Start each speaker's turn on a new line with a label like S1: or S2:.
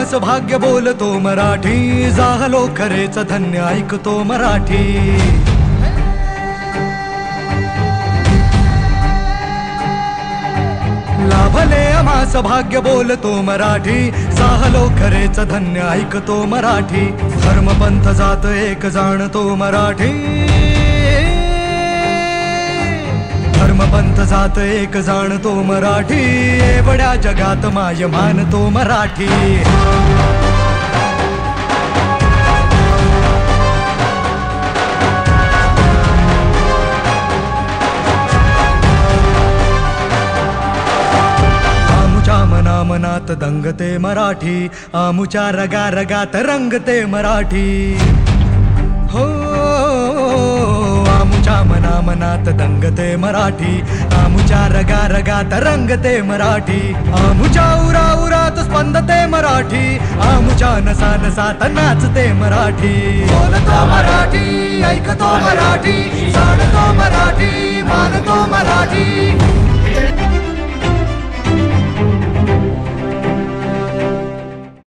S1: आम्हास भाग्य बोलतो मराठी, जाहलो खरेच धन्य ऐकतो मराठी। लाभले आम्हास भाग्य बोलतो मराठी, जाहलो खरेच धन्य ऐकतो मराठी। धर्म पंथ जात एक जाणतो मराठी, धर्म पंथ जात एक जाणतो मराठी। एवढ्या जगात माय मानतो मराठी। मनात दंगते मराठी, आमुच्या रगा रगात रंगते मराठी। हो आमुच्या मनात दंगते मराठी, आमुच्या रगा रगात रंगते मराठी। आमुच्या उरा उरात स्पंदते मराठी, आमुच्या नसा नसात नाचते मराठी। बोलतो मराठी, ऐकतो मराठी, जाणतो मराठी, मानतो मराठी।